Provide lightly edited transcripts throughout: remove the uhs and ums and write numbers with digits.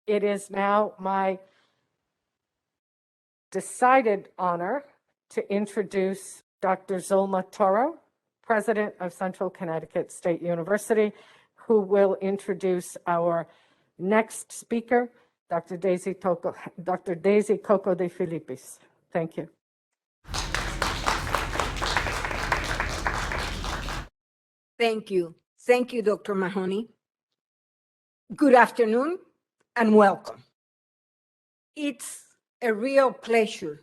It is now my decided honor to introduce Dr. Zulma Toro, President of Central Connecticut State University, who will introduce our next speaker, Dr. Daisy Coco de Filippis. Thank you. Thank you. Thank you, Dr. Mahoney. Good afternoon and welcome. It's a real pleasure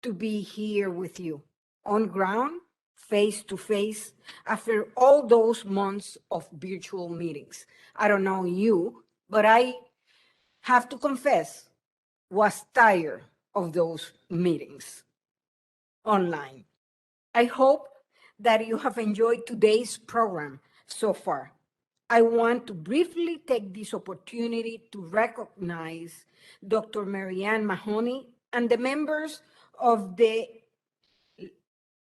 to be here with you on ground, face to face, after all those months of virtual meetings. I don't know you, but I have to confess, was tired of those meetings online. I hope that you have enjoyed today's program so far. I want to briefly take this opportunity to recognize Dr. Marianne Mahoney and the members of the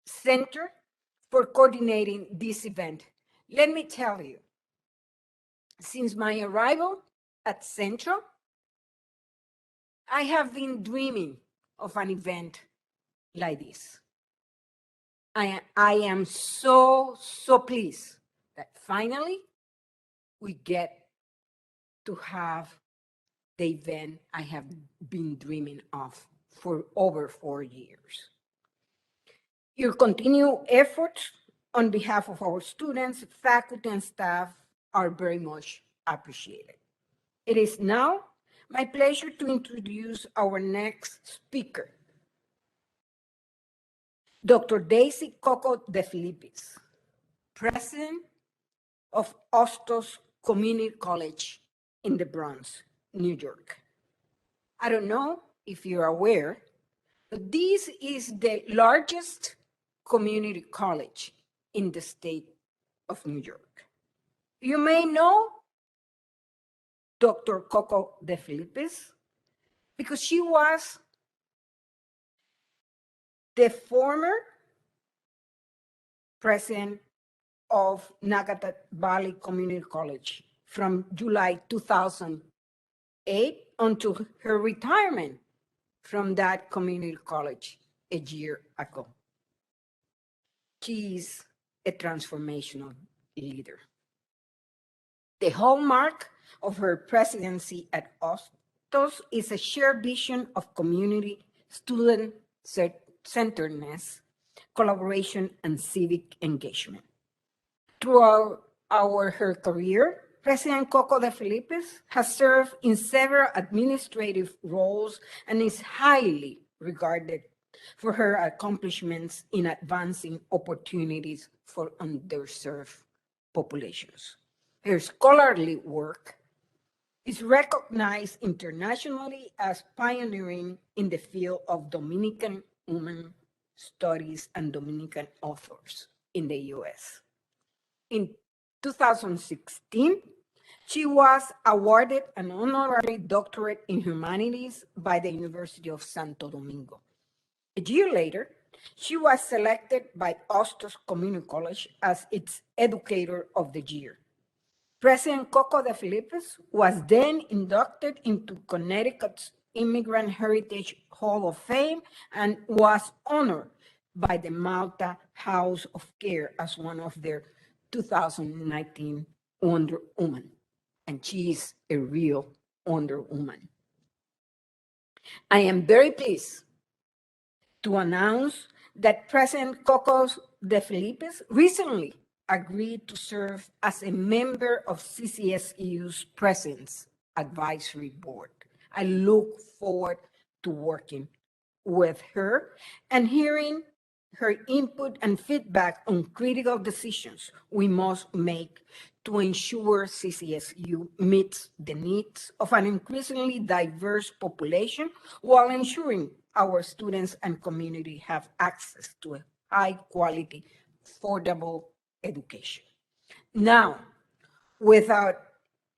Center for coordinating this event. Let me tell you, since my arrival at Central, I have been dreaming of an event like this. I am so pleased that finally we get to have the event I have been dreaming of for over 4 years. Your continued efforts on behalf of our students, faculty, and staff are very much appreciated. It is now my pleasure to introduce our next speaker, Dr. Daisy Coco de Filippis, President of Hostos Community College in the Bronx, New York. I don't know if you're aware, but this is the largest community college in the state of New York. You may know Dr. Coco de Filippis because she was the former president of Nagatat Valley Community College from July 2008 until her retirement from that community college a year ago. She is a transformational leader. The hallmark of her presidency at Hostos is a shared vision of community, student-centeredness, collaboration, and civic engagement. Throughout her career, President Coco de Filippis has served in several administrative roles and is highly regarded for her accomplishments in advancing opportunities for underserved populations. Her scholarly work is recognized internationally as pioneering in the field of Dominican women studies and Dominican authors in the US. In 2016, she was awarded an honorary doctorate in humanities by the University of Santo Domingo. A year later, she was selected by Hostos Community College as its Educator of the Year. President Coco de Filippis was then inducted into Connecticut's Immigrant Heritage Hall of Fame and was honored by the Malta House of Care as one of their 2019 Wonder Woman. And she is a real Wonder Woman. I am very pleased to announce that President Coco de Filippis recently agreed to serve as a member of CCSU's President's Advisory Board. I look forward to working with her and hearing her input and feedback on critical decisions we must make to ensure CCSU meets the needs of an increasingly diverse population while ensuring our students and community have access to a high-quality, affordable education. Now, without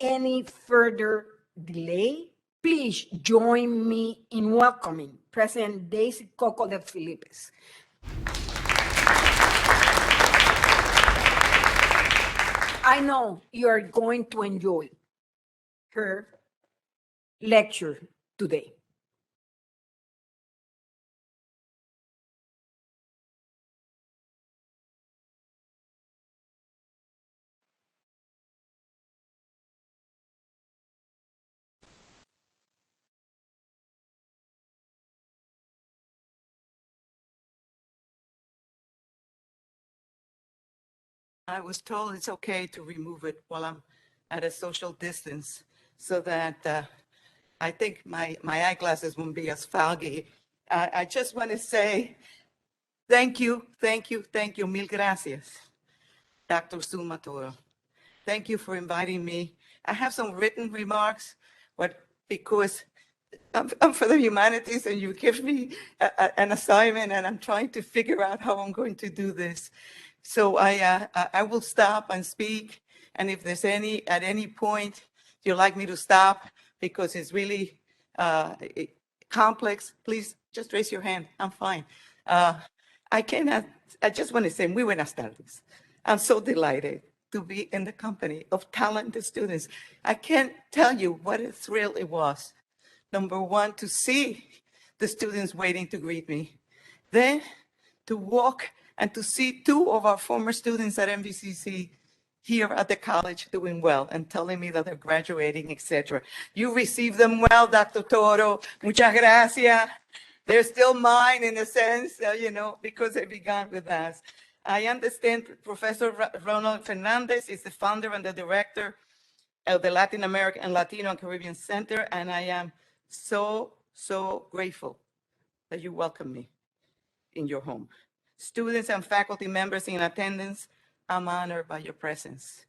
any further delay, please join me in welcoming President Daisy Coco de Filippis. I know you are going to enjoy her lecture today. I was told it's okay to remove it while I'm at a social distance so that I think my eyeglasses won't be as foggy. I just want to say thank you, mil gracias, Dr. Sumatoro. Thank you for inviting me. I have some written remarks, but because I'm for the humanities and you give me an assignment and I'm trying to figure out how I'm going to do this. So I will stop and speak. And if there's at any point you'd like me to stop because it's really complex, please just raise your hand. I'm fine. I just want to say muy buenas tardes. I'm so delighted to be in the company of talented students. I can't tell you what a thrill it was. Number one, to see the students waiting to greet me. Then to walk and to see two of our former students at MVCC here at the college doing well and telling me that they're graduating, etc. You received them well, Dr. Toro. Muchas gracias. They're still mine in a sense, because they began with us. I understand Professor Ronald Fernandez is the founder and the director of the Latin American and Latino and Caribbean Center, and I am so, so grateful that you welcome me in your home. Students and faculty members in attendance, I'm honored by your presence.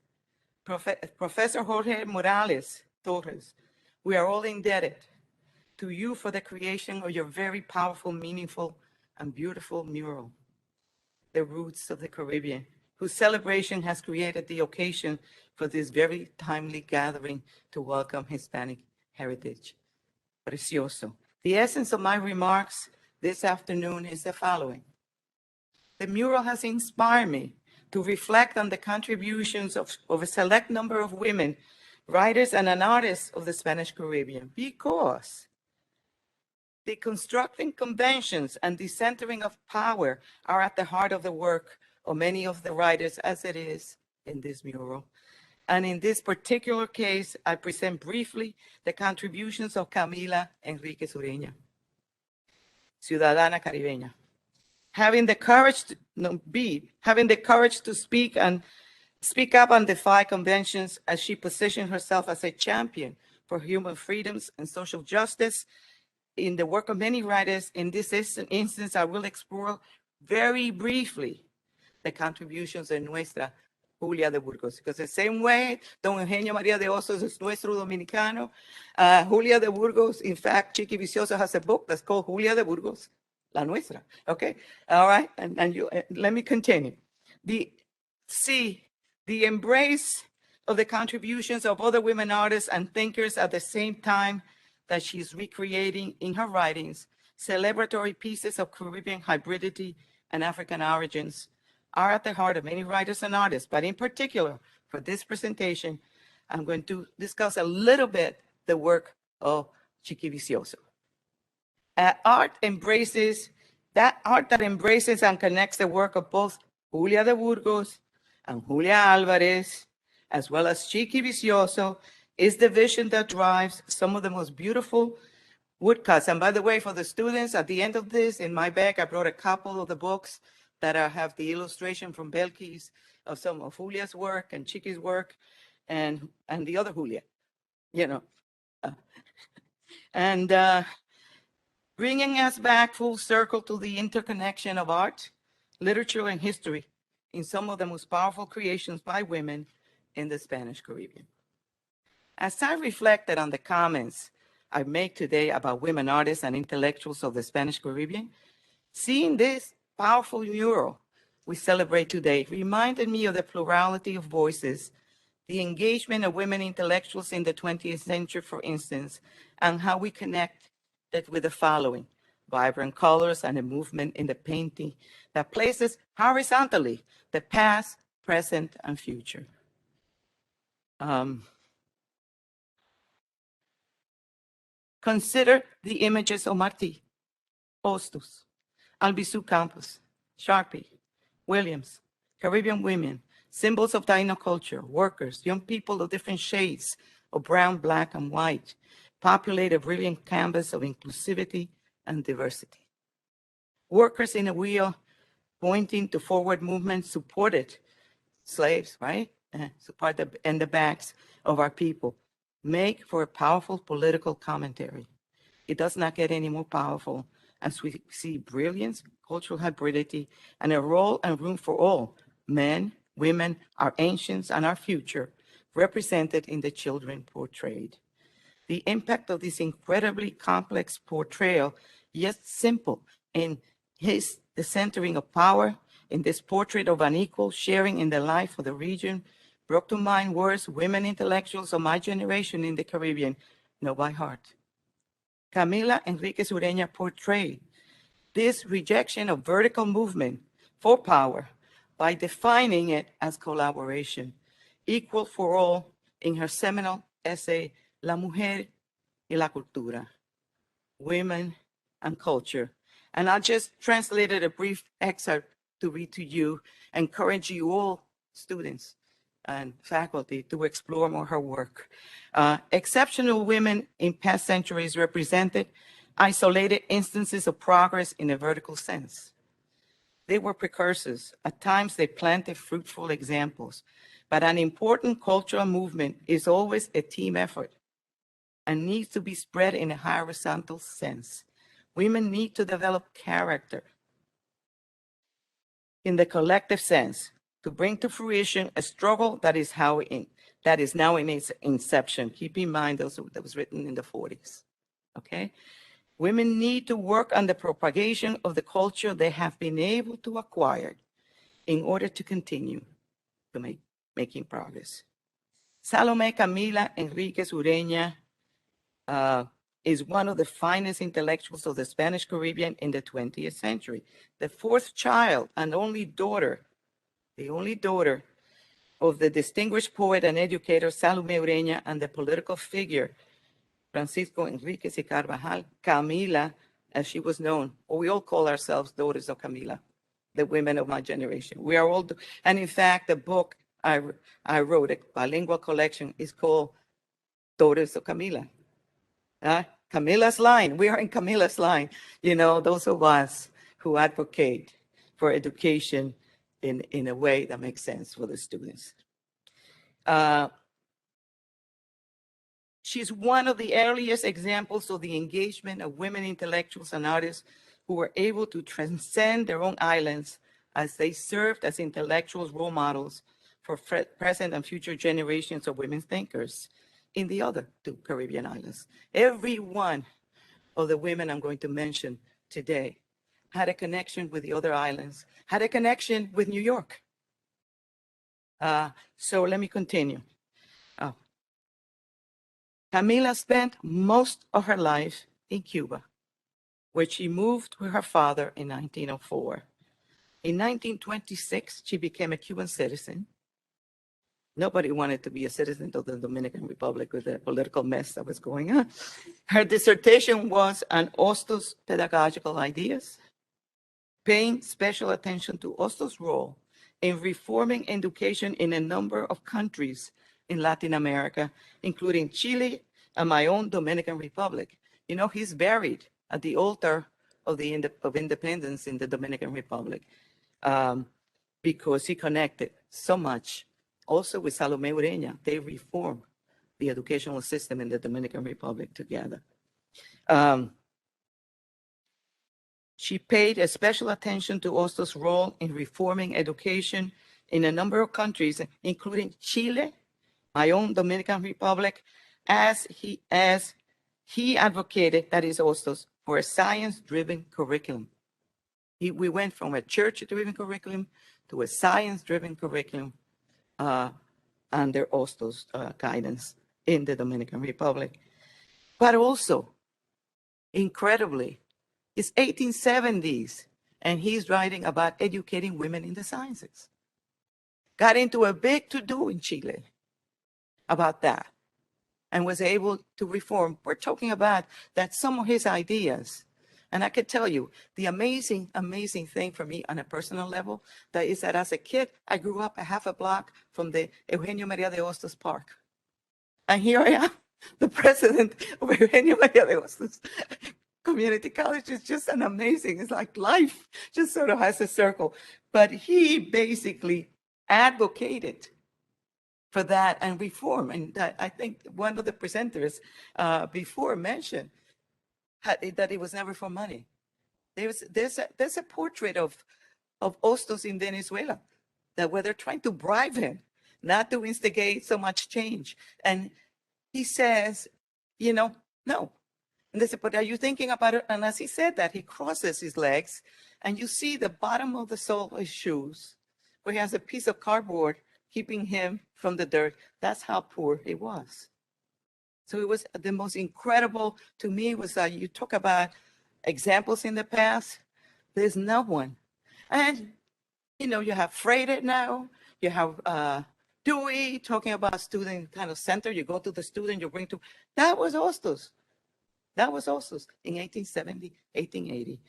Professor Jorge Morales Torres, we are all indebted to you for the creation of your very powerful, meaningful, and beautiful mural, The Roots of the Caribbean, whose celebration has created the occasion for this very timely gathering to welcome Hispanic heritage. Precioso. The essence of my remarks this afternoon is the following. The mural has inspired me to reflect on the contributions of a select number of women, writers and artists of the Spanish Caribbean, because deconstructing conventions and decentering of power are at the heart of the work of many of the writers, as it is in this mural. And in this particular case, I present briefly the contributions of Camila Enriquez Ureña, ciudadana caribeña. Having the courage to speak up and defy conventions as she positioned herself as a champion for human freedoms and social justice. In the work of many writers, in this instance, I will explore very briefly the contributions of nuestra Julia de Burgos, because the same way Don Eugenio María de Osos is nuestro dominicano, Julia de Burgos, in fact, Chiqui Vicioso has a book that's called Julia de Burgos, La Nuestra. Okay, all right, and you let me continue. The embrace of the contributions of other women artists and thinkers at the same time that she's recreating in her writings celebratory pieces of Caribbean hybridity and African origins are at the heart of many writers and artists. But in particular, for this presentation, I'm going to discuss a little bit the work of Chiqui Vicioso. Art that embraces and connects the work of both Julia de Burgos and Julia Alvarez, as well as Chiqui Vicioso, is the vision that drives some of the most beautiful woodcuts. And by the way, for the students, at the end of this, in my bag, I brought a couple of the books that have the illustration from Belkis of some of Julia's work and Chiqui's work and the other Julia, and bringing us back full circle to the interconnection of art, literature, and history in some of the most powerful creations by women in the Spanish Caribbean. As I reflected on the comments I make today about women artists and intellectuals of the Spanish Caribbean, seeing this powerful mural we celebrate today reminded me of the plurality of voices, the engagement of women intellectuals in the 20th century, for instance, and how we connect that with the following: vibrant colors and a movement in the painting that places horizontally the past, present, and future. Consider the images of Martí, Hostos, Albizu Campos, Sharpie, Williams, Caribbean women, symbols of Taino culture, workers, young people of different shades of brown, black, and white, populate a brilliant canvas of inclusivity and diversity. Workers in a wheel pointing to forward movement supported slaves, right? Support and the backs of our people make for a powerful political commentary. It does not get any more powerful as we see brilliance, cultural hybridity, and a role and room for all, men, women, our ancients, and our future, represented in the children portrayed. The impact of this incredibly complex portrayal, yet simple in the centering of power, in this portrait of unequal sharing in the life of the region, brought to mind words women intellectuals of my generation in the Caribbean know by heart. Camila Enriquez Ureña portrayed this rejection of vertical movement for power by defining it as collaboration, equal for all, in her seminal essay, La Mujer y la Cultura, Women and Culture. And I just translated a brief excerpt to read to you, encourage you all, students and faculty, to explore more her work. Exceptional women in past centuries represented isolated instances of progress in a vertical sense. They were precursors. At times, they planted fruitful examples. But an important cultural movement is always a team effort and needs to be spread in a horizontal sense. Women need to develop character in the collective sense to bring to fruition a struggle that is now in its inception. Keep in mind that was written in the 40s, okay? Women need to work on the propagation of the culture they have been able to acquire in order to continue to making progress. Salome Camila Enriquez Ureña is one of the finest intellectuals of the Spanish Caribbean in the 20th century. The fourth child and only daughter, the only daughter of the distinguished poet and educator Salome Ureña and the political figure Francisco Enriquez y Carvajal, Camila, as she was known, or we all call ourselves daughters of Camila, the women of my generation. We are all, and in fact, the book I wrote, a bilingual collection, is called Daughters of Camila. Camila's line, we are in Camila's line, you know, those of us who advocate for education in a way that makes sense for the students. She's one of the earliest examples of the engagement of women intellectuals and artists who were able to transcend their own islands as they served as intellectuals role models for present and future generations of women thinkers in the other two Caribbean islands. Every one of the women I'm going to mention today had a connection with the other islands, had a connection with New York. So let me continue. Camila spent most of her life in Cuba, where she moved with her father in 1904. In 1926, she became a Cuban citizen. Nobody wanted to be a citizen of the Dominican Republic with the political mess that was going on. Her dissertation was on Hostos' pedagogical ideas, paying special attention to Hostos' role in reforming education in a number of countries in Latin America, including Chile and my own Dominican Republic. You know, he's buried at the altar of independence in the Dominican Republic because he connected so much also with Salome Ureña. They reformed the educational system in the Dominican Republic together. She paid a special attention to Hostos' role in reforming education in a number of countries, including Chile, my own Dominican Republic, as he advocated, that is Hostos, for a science-driven curriculum. We went from a church-driven curriculum to a science-driven curriculum under Hostos' guidance in the Dominican Republic. But also, incredibly, it's 1870s, and he's writing about educating women in the sciences. Got into a big to-do in Chile about that. and was able to reform. We're talking about that some of his ideas. And I could tell you the amazing, amazing thing for me on a personal level, that is that as a kid, I grew up a half a block from the Eugenio Maria de Hostos Park. And here I am, the president of Eugenio Maria de Hostos Community College. Is just an amazing, it's like life just sort of has a circle. But he basically advocated for that and reform. And that, I think one of the presenters before mentioned that it was never for money. There's a portrait of Hostos in Venezuela, that where they're trying to bribe him not to instigate so much change. And he says, no. And they said, but are you thinking about it? And as he said that, he crosses his legs, and you see the bottom of the sole of his shoes, where he has a piece of cardboard keeping him from the dirt. That's how poor he was. So it was the most incredible to me was that you talk about examples in the past. There's no one. And, you have Freire now, you have Dewey talking about student kind of center. You go to the student, you bring to, that was Hostos. That was Hostos in 1870, 1880.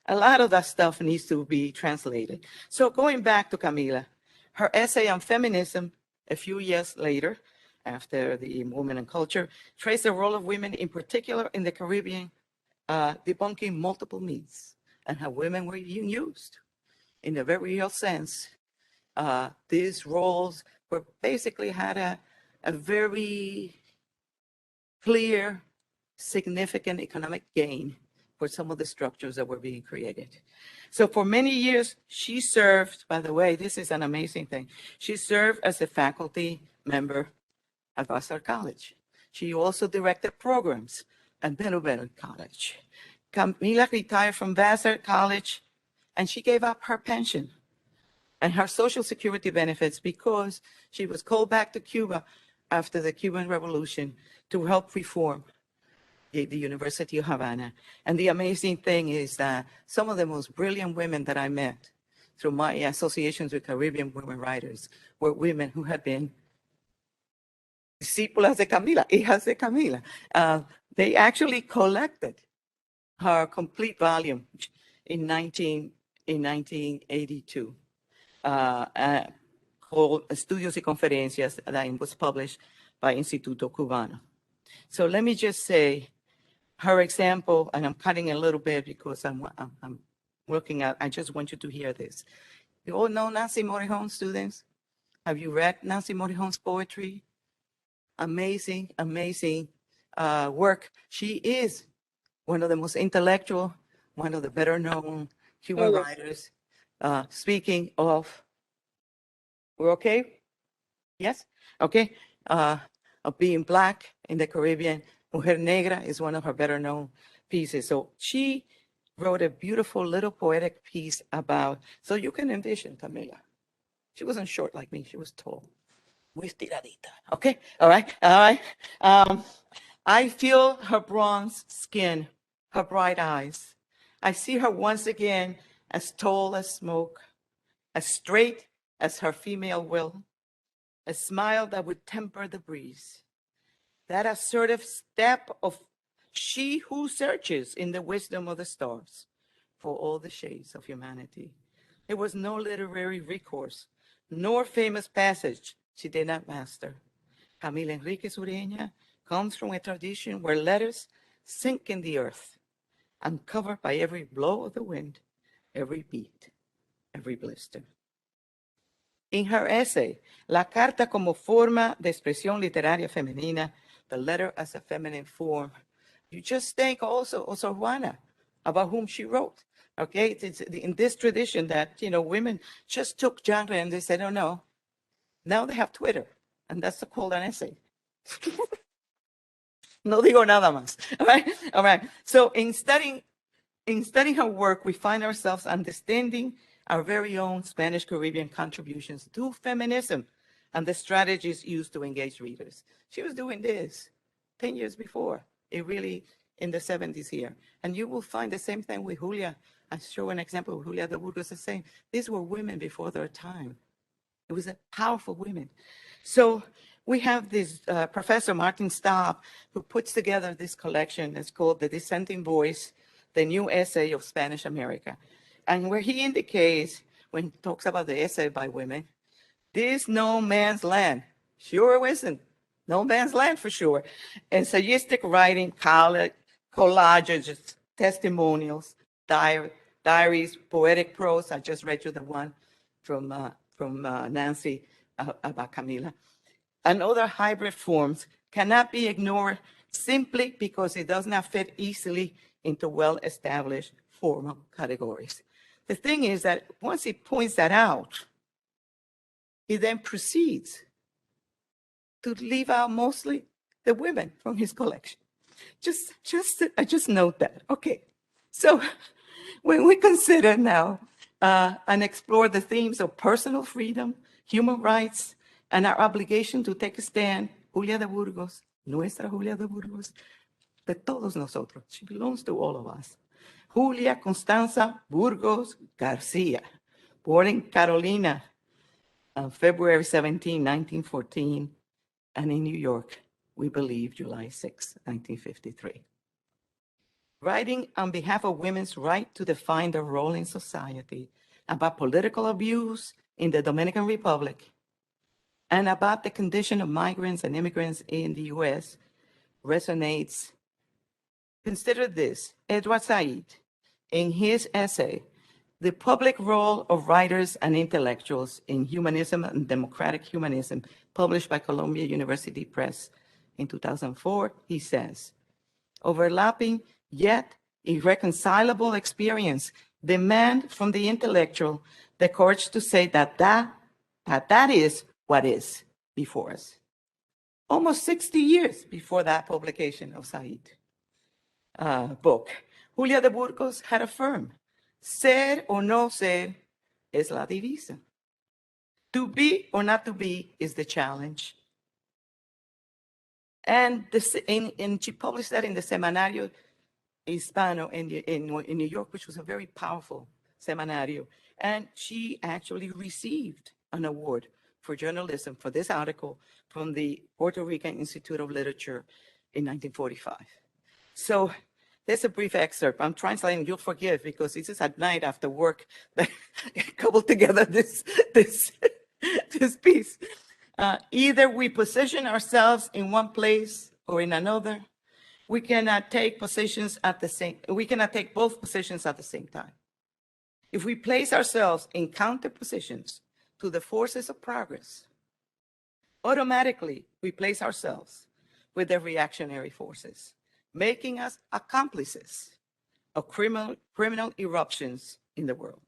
A lot of that stuff needs to be translated. So going back to Camila, her essay on feminism a few years later, after the Women and Culture, traced the role of women in particular in the Caribbean, debunking multiple myths and how women were being used in a very real sense. These roles were basically had a very clear, significant economic gain for some of the structures that were being created. So for many years, she served, by the way, this is an amazing thing. She served as a faculty member at Vassar College. She also directed programs at Belleville College. Camila retired from Vassar College, and she gave up her pension and her Social Security benefits because she was called back to Cuba after the Cuban Revolution to help reform the University of Havana. And the amazing thing is that some of the most brilliant women that I met through my associations with Caribbean women writers were women who had been discípulas de Camila, hijas de Camila. They actually collected her complete volume in 1982, called Estudios y Conferencias, that was published by Instituto Cubano. So let me just say, her example, and I'm cutting a little bit because I'm looking at, I just want you to hear this. You all know Nancy Morihon, students? Have you read Nancy Morihon's poetry? Amazing, amazing work. She is one of the most intellectual, one of the better known Cuban writers. Speaking of, we're okay? Yes? Okay. Of being Black in the Caribbean, Mujer Negra is one of her better known pieces. So she wrote a beautiful little poetic piece about, so you can envision Camila. She wasn't short like me, she was tall. Muy estiradita. Okay, all right, all right. I feel her bronze skin, her bright eyes. I see her once again as tall as smoke, as straight as her female will, a smile that would temper the breeze. That assertive step of she who searches in the wisdom of the stars for all the shades of humanity. There was no literary recourse, nor famous passage she did not master. Camila Enriquez Ureña comes from a tradition where letters sink in the earth, uncovered by every blow of the wind, every beat, every blister. In her essay, La Carta como forma de expresión literaria femenina, the letter as a feminine form, you just think also of Sor Juana, about whom she wrote. Okay, it's in this tradition that, women just took genre and they said, oh no, now they have Twitter, and that's called an essay. No digo nada más. All right, all right. So in studying her work, we find ourselves understanding our very own Spanish Caribbean contributions to feminism and the strategies used to engage readers. She was doing this 10 years before, in the 70s here. And you will find the same thing with Julia. I show an example of Julia de Burgos the same. These were women before their time. It was a powerful women. So we have this Professor Martin Staub, who puts together this collection. It's called The Dissenting Voice, the New Essay of Spanish America. And where he indicates, when he talks about the essay by women, this no man's land sure isn't. No man's land for sure. Essayistic writing, collages, testimonials, diaries, poetic prose. I just read you the one from Nancy about Camila. And other hybrid forms cannot be ignored simply because it does not fit easily into well-established formal categories. The thing is that once he points that out, he then proceeds to leave out mostly the women from his collection. I just note that. Okay, so when we consider now and explore the themes of personal freedom, human rights, and our obligation to take a stand, Julia de Burgos, nuestra Julia de Burgos, de todos nosotros, she belongs to all of us. Julia Constanza Burgos Garcia, born in Carolina on February 17, 1914, and in New York, we believe July 6, 1953. Writing on behalf of women's right to define their role in society, about political abuse in the Dominican Republic, and about the condition of migrants and immigrants in the US resonates. Consider this, Edward Said, in his essay, The Public Role of Writers and Intellectuals in Humanism and Democratic Humanism, published by Columbia University Press in 2004, he says, overlapping yet irreconcilable experience demand from the intellectual the courage to say that is what is before us. Almost 60 years before that publication of Said book, Julia de Burgos had affirmed, ser o no ser es la divisa. To be or not to be is the challenge. And she published that in the Semanario Hispano in New York, which was a very powerful semanario. And she actually received an award for journalism for this article from the Puerto Rican Institute of Literature in 1945. So there's a brief excerpt. I'm translating, you'll forgive, because this is at night after work that I cobbled together this piece. Either we position ourselves in one place or in another. We cannot take both positions at the same time. If we place ourselves in counter positions to the forces of progress, automatically we place ourselves with the reactionary forces, making us accomplices of criminal eruptions in the world.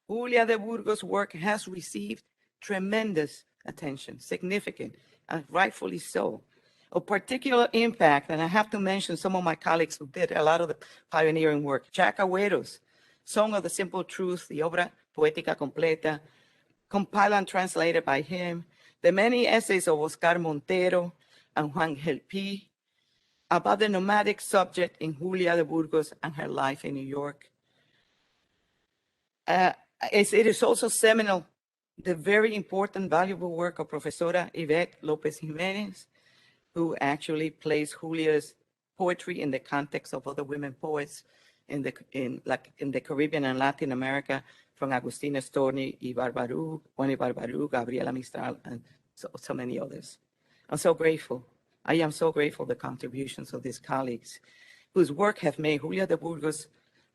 Julia de Burgos' work has received tremendous attention, significant, and rightfully so. Of particular impact, and I have to mention some of my colleagues who did a lot of the pioneering work. Jack Agüero's Song of the Simple Truth, the Obra Poética Completa, compiled and translated by him. The many essays of Oscar Montero and Juan Gelpi about the nomadic subject in Julia de Burgos and her life in New York. It is also seminal, the very important, valuable work of Professora Yvette Lopez Jimenez, who actually placed Julia's poetry in the context of other women poets in the Caribbean and Latin America, from Agustina Storni y Barbarú, Juan Barbarú, Gabriela Mistral, and so many others. I'm so grateful. I am so grateful for the contributions of these colleagues whose work have made Julia de Burgos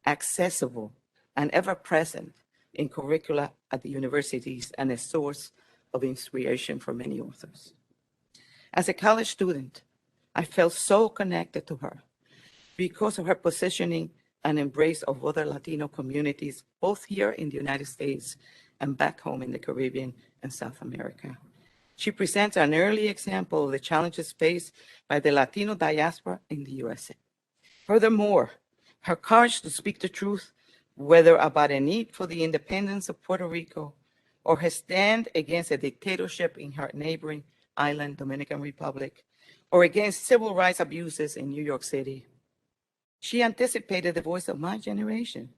accessible and ever present in curricula at the universities and a source of inspiration for many authors. As a college student, I felt so connected to her because of her positioning and embrace of other Latino communities, both here in the United States and back home in the Caribbean and South America. She presents an early example of the challenges faced by the Latino diaspora in the USA. Furthermore, her courage to speak the truth, whether about a need for the independence of Puerto Rico or her stand against a dictatorship in her neighboring island, Dominican Republic, or against civil rights abuses in New York City. She anticipated the voice of my generation.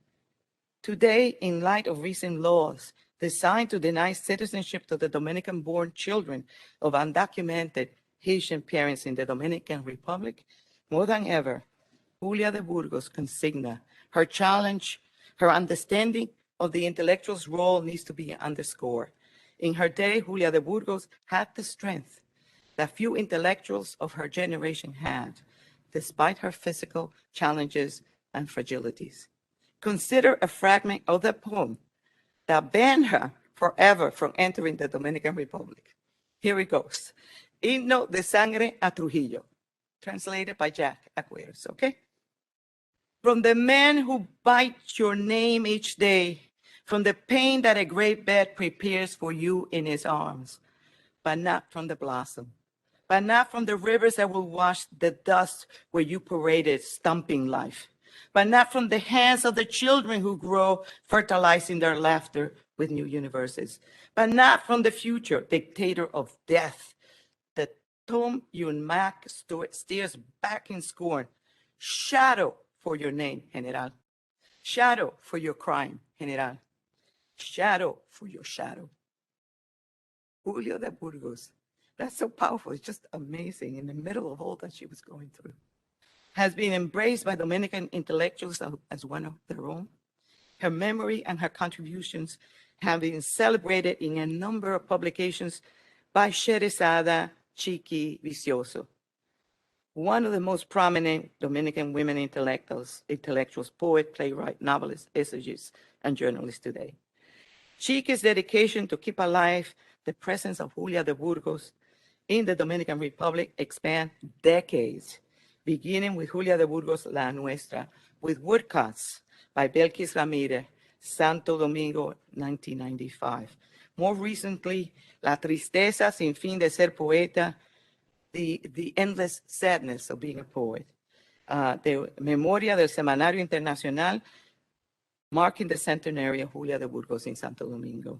Today, in light of recent laws designed to deny citizenship to the Dominican-born children of undocumented Haitian parents in the Dominican Republic, more than ever, Julia de Burgos' consigna, her challenge, her understanding of the intellectual's role needs to be underscored. In her day, Julia de Burgos had the strength that few intellectuals of her generation had, despite her physical challenges and fragilities. Consider a fragment of the poem that banned her forever from entering the Dominican Republic. Here it goes. Himno de sangre a Trujillo, translated by Jack Aguirre, okay? From the man who bites your name each day, from the pain that a great bed prepares for you in his arms, but not from the blossom, but not from the rivers that will wash the dust where you paraded stumping life, but not from the hands of the children who grow, fertilizing their laughter with new universes, but not from the future dictator of death, the Tom Yun Mak steers back in scorn. Shadow for your name, General. Shadow for your crime, General. Shadow for your shadow. Julio de Burgos. That's so powerful. It's just amazing in the middle of all that she was going through. Has been embraced by Dominican intellectuals as one of their own. Her memory and her contributions have been celebrated in a number of publications by Sheresada Chiqui Vicioso, one of the most prominent Dominican women intellectuals, poet, playwright, novelist, essayist, and journalist today. Chiqui's dedication to keep alive the presence of Julia de Burgos in the Dominican Republic spanned decades, beginning with Julia de Burgos La Nuestra, with woodcuts by Belkis Ramirez, Santo Domingo, 1995. More recently, La Tristeza sin fin de ser poeta, the endless sadness of being a poet. The Memoria del Semanario Internacional, marking the centenary of Julia de Burgos in Santo Domingo,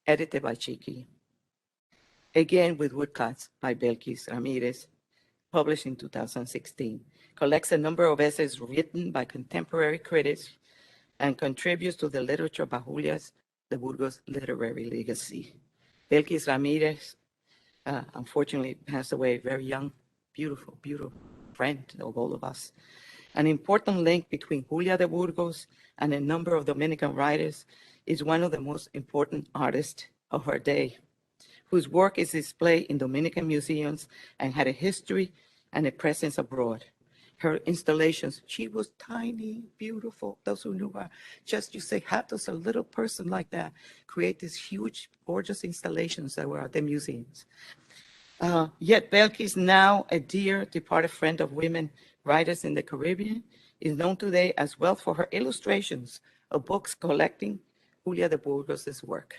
edited by Chiqui. Again with woodcuts by Belkis Ramirez, published in 2016. Collects a number of essays written by contemporary critics and contributes to the literature of Julia de Burgos' literary legacy. Belkis Ramirez, unfortunately, passed away very young, beautiful, beautiful friend of all of us. An important link between Julia de Burgos and a number of Dominican writers is one of the most important artists of her day, whose work is displayed in Dominican museums and had a history and a presence abroad. Her installations, she was tiny, beautiful. Those who knew her, just you say, how does a little person like that create these huge, gorgeous installations that were at the museums? Yet Belkis, now a dear departed friend of women writers in the Caribbean, is known today as well for her illustrations of books collecting Julia de Burgos' work.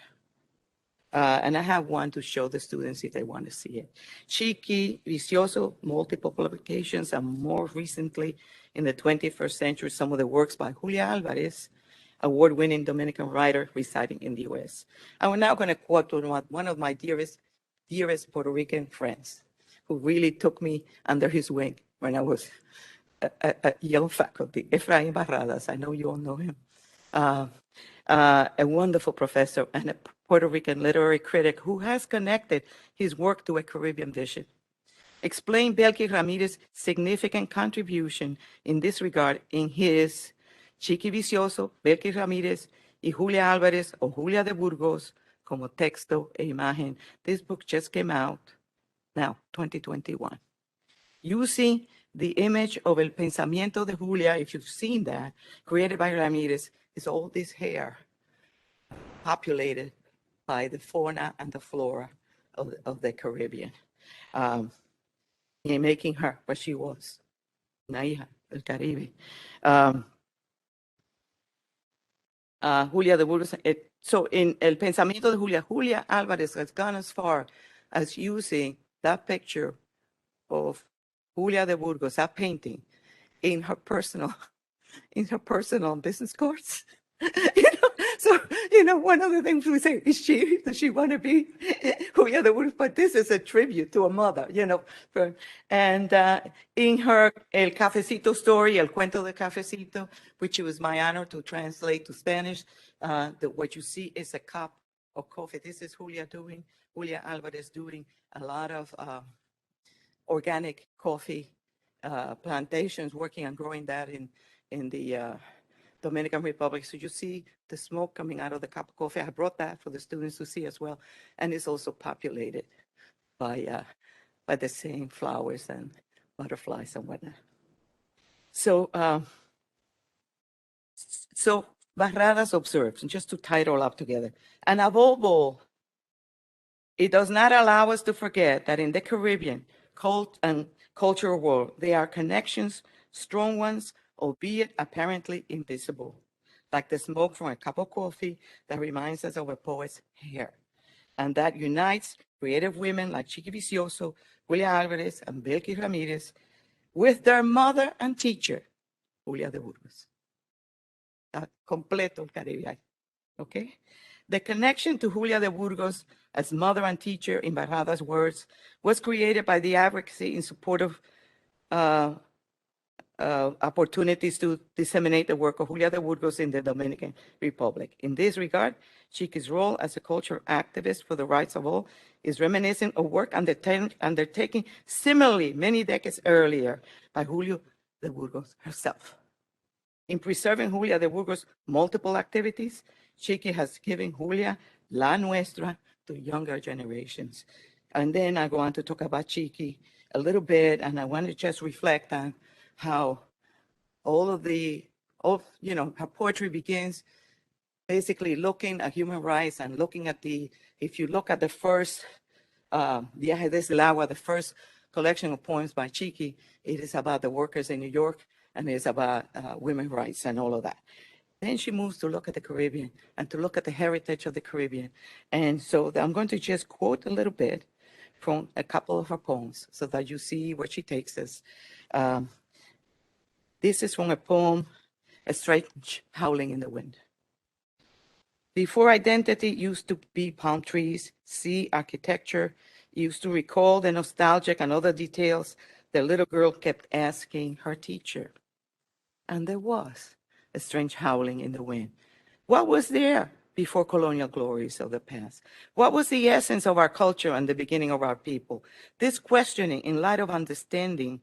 And I have one to show the students if they want to see it. Chiqui Vicioso, multiple publications, and more recently in the 21st century, some of the works by Julia Alvarez, award-winning Dominican writer residing in the U.S. And we're now going to quote one of my dearest Puerto Rican friends, who really took me under his wing when I was a young faculty, Efraín Barradas. I know you all know him. A wonderful professor and a Puerto Rican literary critic who has connected his work to a Caribbean vision. Explained Belkis Ramirez's significant contribution in this regard in his Chiqui Vicioso, Belkis Ramirez y Julia Álvarez o Julia de Burgos como texto e imagen. This book just came out now, 2021. Using the image of El Pensamiento de Julia, if you've seen that, created by Ramirez, is all this hair populated by the fauna and the flora of the Caribbean, in making her what she was, una hija del Caribe. Julia de Burgos, so in El Pensamiento de Julia, Julia Álvarez has gone as far as using that picture of Julia de Burgos, that painting, in her personal business cards. So, one of the things we say, does she want to be Julia de Burgos? But this is a tribute to a mother, and in her El Cafecito story, El Cuento de Cafecito, which it was my honor to translate to Spanish, what you see is a cup of coffee. This is Julia Alvarez doing a lot of organic coffee plantations, working on growing that in the Dominican Republic. So you see the smoke coming out of the cup of coffee. I brought that for the students to see as well. And it's also populated by the same flowers and butterflies and whatnot. So, Barradas observes, and just to tie it all up together, and above all, it does not allow us to forget that in the Caribbean and cultural world, there are connections, strong ones, albeit apparently invisible, like the smoke from a cup of coffee that reminds us of a poet's hair, and that unites creative women like Chiqui Vicioso, Julia Alvarez, and Belkis Ramirez with their mother and teacher, Julia de Burgos. Completo el Caribe, okay? The connection to Julia de Burgos as mother and teacher, in Barrada's words, was created by the advocacy in support of opportunities to disseminate the work of Julia de Burgos in the Dominican Republic. In this regard, Chiqui's role as a cultural activist for the rights of all is reminiscent of work undertaken similarly many decades earlier by Julia de Burgos herself. In preserving Julia de Burgos' multiple activities, Chiqui has given Julia La Nuestra to younger generations. And then I go on to talk about Chiqui a little bit, and I want to just reflect on how her poetry begins basically looking at human rights and looking at if you look at the first, Viaje desde el Agua, the first collection of poems by Chiqui, it is about the workers in New York, and it's about women's rights and all of that. Then she moves to look at the Caribbean and to look at the heritage of the Caribbean. And so I'm going to just quote a little bit from a couple of her poems so that you see where she takes us. This is from a poem, A Strange Howling in the Wind. Before identity used to be palm trees, sea architecture used to recall the nostalgic and other details the little girl kept asking her teacher. And there was a strange howling in the wind. What was there before colonial glories of the past? What was the essence of our culture and the beginning of our people? This questioning, in light of understanding,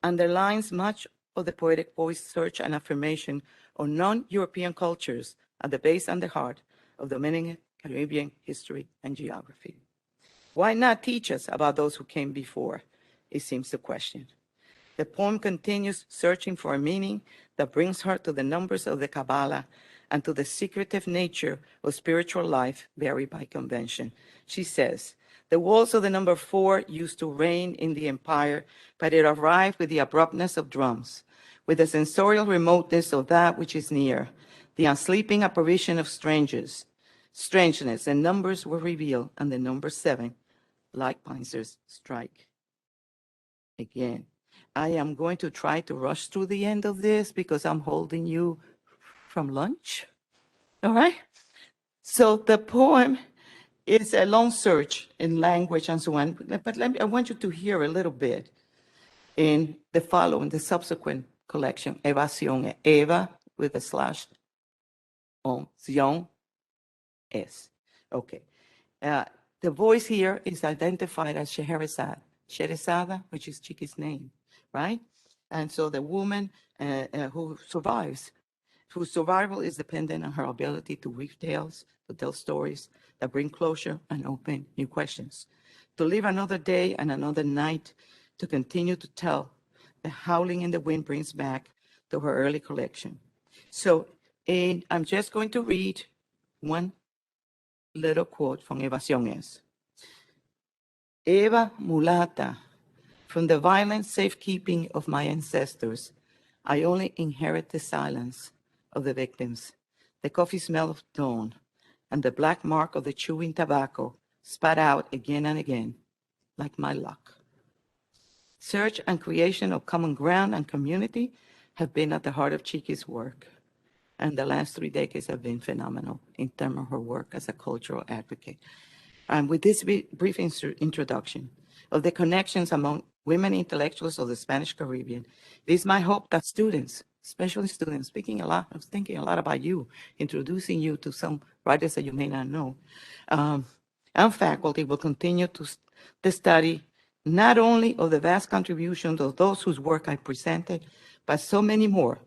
underlines much of the poetic voice search and affirmation of non-European cultures at the base and the heart of Dominican Caribbean history and geography. Why not teach us about those who came before? It seems to question. The poem continues searching for a meaning that brings her to the numbers of the Kabbalah and to the secretive nature of spiritual life varied by convention. She says, the walls of the number 4 used to reign in the empire, but it arrived with the abruptness of drums, with the sensorial remoteness of that which is near, the unsleeping apparition of strangeness. The numbers were revealed, and the number 7, like pincers, strike. Again, I am going to try to rush through the end of this because I'm holding you from lunch. All right? So the poem is a long search in language and so on. But I want you to hear a little bit in the subsequent collection, Evasión, Eva with a slash on Sion S. Okay. The voice here is identified as Scheherazade, which is Chiqui's name, right? And so the woman who survives, whose survival is dependent on her ability to weave tales, to tell stories that bring closure and open new questions, to live another day and another night, to continue to tell. The howling in the wind brings back to her early collection. So I'm just going to read one little quote from Evasiones. Eva mulata, from the violent safekeeping of my ancestors, I only inherit the silence of the victims, the coffee smell of dawn, and the black mark of the chewing tobacco spat out again and again, like my luck. Search and creation of common ground and community have been at the heart of Chiqui's work. and the last 3 decades have been phenomenal in terms of her work as a cultural advocate. And with this brief introduction of the connections among women intellectuals of the Spanish Caribbean, it is my hope that students, especially students, I was thinking a lot about you, introducing you to some writers that you may not know, and faculty will continue to study not only of the vast contributions of those whose work I presented, but so many more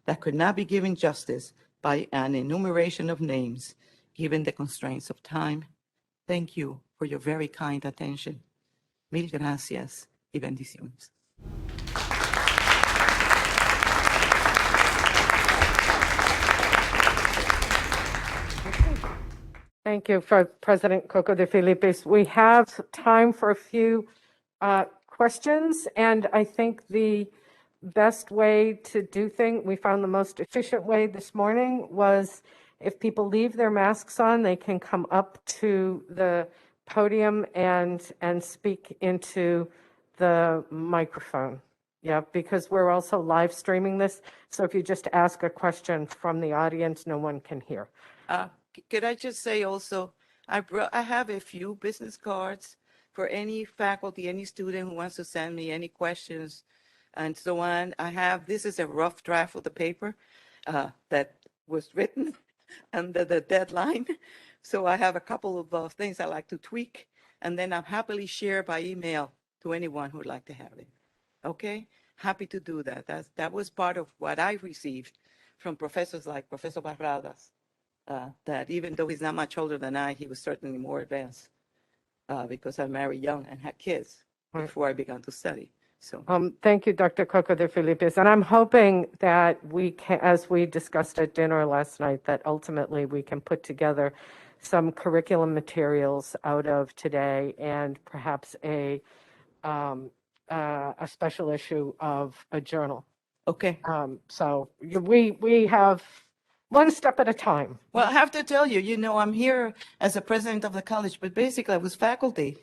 that could not be given justice by an enumeration of names, given the constraints of time. Thank you for your very kind attention. Mil gracias y bendiciones. Thank you, for President Coco de Filippis. We have time for a few questions, and I think the best way to do things, we found the most efficient way this morning was if people leave their masks on, they can come up to the podium and speak into the microphone. Yeah, because we're also live streaming this. So if you just ask a question from the audience, no one can hear. Could I just say also, I have a few business cards for any faculty, any student who wants to send me any questions and so on. This is a rough draft of the paper that was written under the deadline. So I have a couple of things I like to tweak, and then I'm happily share by email to anyone who'd like to have it. Okay? Happy to do that. That was part of what I received from professors like Professor Barradas. That even though he's not much older than I, he was certainly more advanced because I married young and had kids before I began to study. So thank you, Dr. Coco de Filippis. And I'm hoping that we can, as we discussed at dinner last night, that ultimately we can put together some curriculum materials out of today and perhaps a special issue of a journal. okay. So we have one step at a time. Well, I have to tell you, I'm here as a president of the college, but basically I was faculty.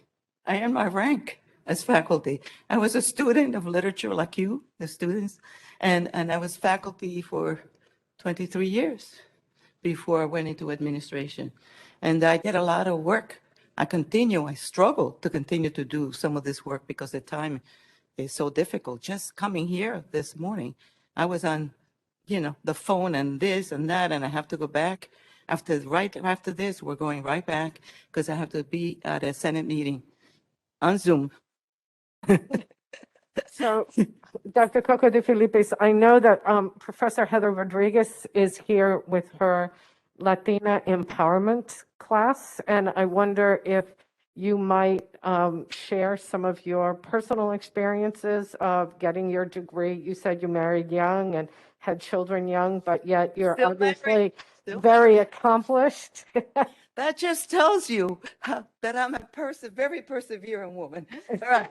I earned my rank as faculty. I was a student of literature like you, the students, and I was faculty for 23 years before I went into administration. And I did a lot of work. I struggle to continue to do some of this work because the time is so difficult. Just coming here this morning, I was on the phone and this and that, and I have to go back. Right after this, we're going right back because I have to be at a Senate meeting on Zoom. So, Dr. Coco de Filippis, I know that Professor Heather Rodriguez is here with her Latina empowerment class, and I wonder if you might share some of your personal experiences of getting your degree. You said you married young and had children young, but yet you're Still obviously Still very accomplished. That just tells you that I'm a very persevering woman. All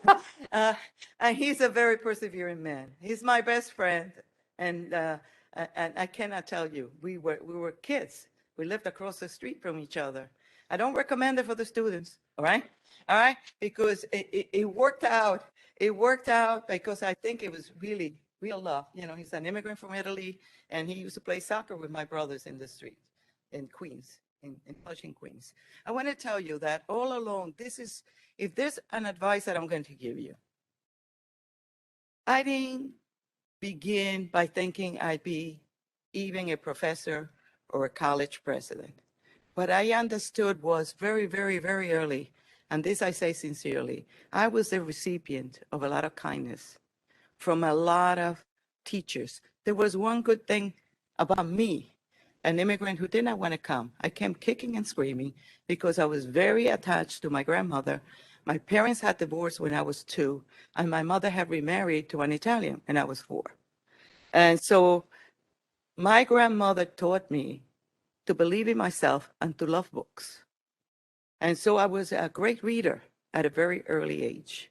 right. And he's a very persevering man. He's my best friend. And I cannot tell you, we were kids. We lived across the street from each other. I don't recommend it for the students. All right. All right. Because it worked out. It worked out because I think it was really real love. He's an immigrant from Italy, and he used to play soccer with my brothers in the street in Queens. In Flushing, Queens. I want to tell you that all along, if there's an advice that I'm going to give you, I didn't begin by thinking I'd be even a professor or a college president. What I understood was very, very, very early, and this I say sincerely, I was the recipient of a lot of kindness from a lot of teachers. There was one good thing about me, an immigrant who did not want to come. I came kicking and screaming because I was very attached to my grandmother. My parents had divorced when I was 2, and my mother had remarried to an Italian when I was 4. And so my grandmother taught me to believe in myself and to love books. And so I was a great reader at a very early age.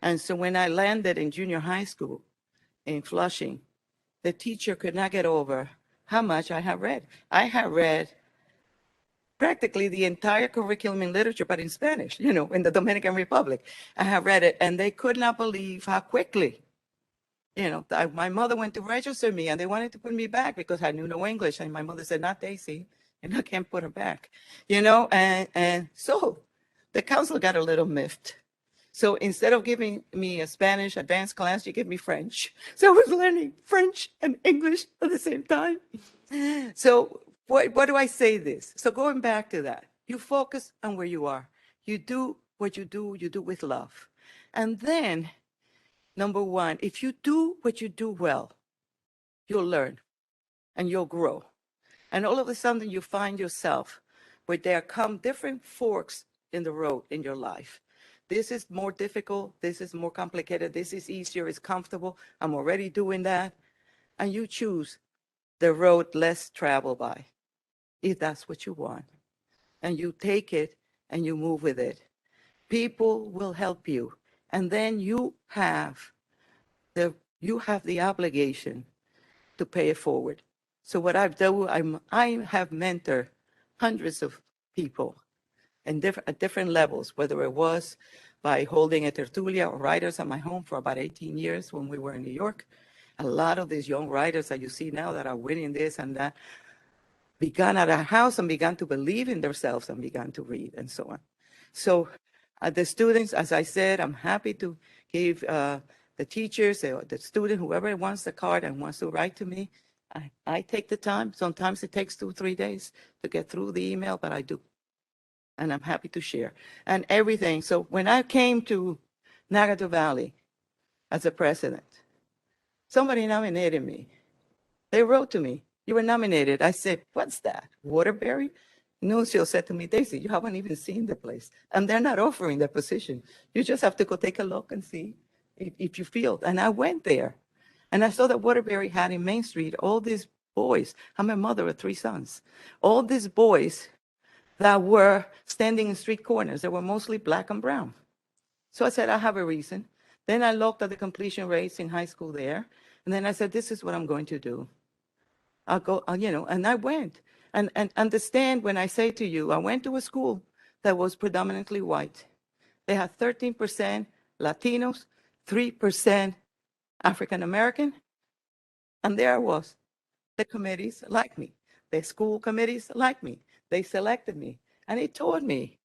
And so when I landed in junior high school in Flushing, the teacher could not get over how much I had read. I had read practically the entire curriculum in literature, but in Spanish, in the Dominican Republic. I had read it, and they could not believe how quickly My mother went to register me and they wanted to put me back because I knew no English. And my mother said, not Daisy, and I can't put her back, and so the council got a little miffed. So instead of giving me a Spanish advanced class, you give me French. So I was learning French and English at the same time. So what do I say this? So going back to that, you focus on where you are. You do what you do with love. And then, number one, if you do what you do well, you'll learn and you'll grow. And all of a sudden you find yourself where there come different forks in the road in your life. This is more difficult. This is more complicated. This is easier. It's comfortable. I'm already doing that. And you choose the road less traveled by, if that's what you want. And you take it and you move with it. People will help you. And then you have the obligation to pay it forward. So what I've done, I have mentored hundreds of people at different levels, whether it was by holding a tertulia or writers at my home for about 18 years when we were in New York. A lot of these young writers that you see now that are winning this and that began at our house and began to believe in themselves and began to read and so on. So the students, as I said, I'm happy to give the teachers, the student, whoever wants the card and wants to write to me, I take the time. Sometimes it takes 2-3 days to get through the email, but I do. And I'm happy to share. And everything. So when I came to Nagato Valley as a president, somebody nominated me. They wrote to me, you were nominated. I said, what's that? Waterbury? Nuncio said to me, Daisy, you haven't even seen the place. And they're not offering the position. You just have to go take a look and see if you feel. And I went there. And I saw that Waterbury had in Main Street all these boys. I'm a mother of 3 sons. All these boys that were standing in street corners. They were mostly black and brown. So I said, I have a reason. Then I looked at the completion rates in high school there. And then I said, this is what I'm going to do. I'll go, and I went. And understand when I say to you, I went to a school that was predominantly white. They had 13% Latinos, 3% African American. And there I was. The committees liked me. The school committees liked me. They selected me. And it taught me,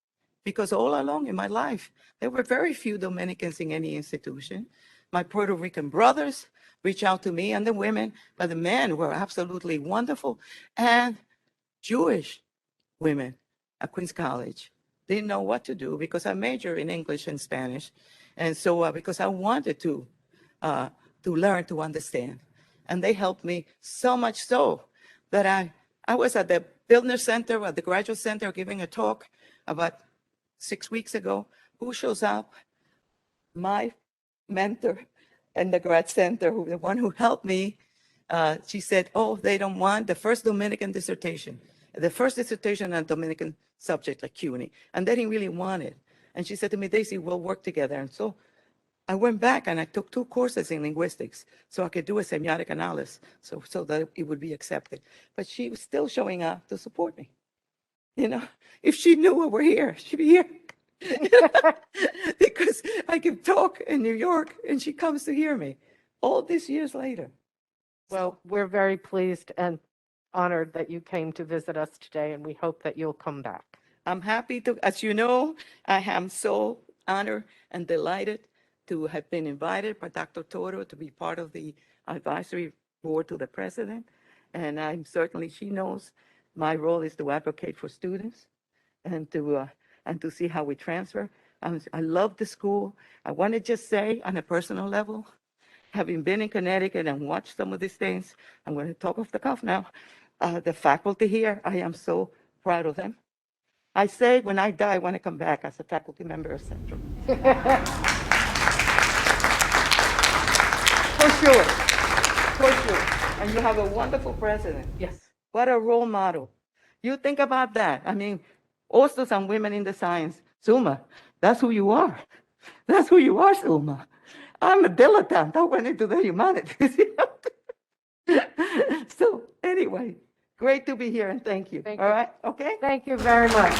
because all along in my life, there were very few Dominicans in any institution. My Puerto Rican brothers reached out to me and the women, but the men were absolutely wonderful. And Jewish women at Queens College didn't know what to do because I majored in English and Spanish. And so because I wanted to learn to understand. And they helped me so much so that I was at the Bildner Center, at the Graduate Center, giving a talk about 6 weeks ago. Who shows up? My mentor in the Grad Center, the one who helped me. She said, oh, they don't want the first Dominican dissertation, the first dissertation on Dominican subject like CUNY, and they didn't really want it. And she said to me, Daisy, we'll work together. And so I went back and I took 2 courses in linguistics so I could do a semiotic analysis so that it would be accepted. But she was still showing up to support me. If she knew we were here, she'd be here. Because I can talk in New York and she comes to hear me all these years later. Well, we're very pleased and honored that you came to visit us today, and we hope that you'll come back. I'm happy to, as you know, I am so honored and delighted to have been invited by Dr. Toro to be part of the advisory board to the president. And she knows my role is to advocate for students and to see how we transfer. I love the school. I want to just say on a personal level, having been in Connecticut and watched some of these things, I'm going to talk off the cuff now. The faculty here, I am so proud of them. I say when I die, I want to come back as a faculty member of Central. For sure. And you have a wonderful president. Yes. What a role model. You think about that. Also some women in the science. Suma, that's who you are. That's who you are, Suma. I'm a dilettante. I went into the humanities. So anyway, great to be here and thank you. Thank All you. right, okay? Thank you very much.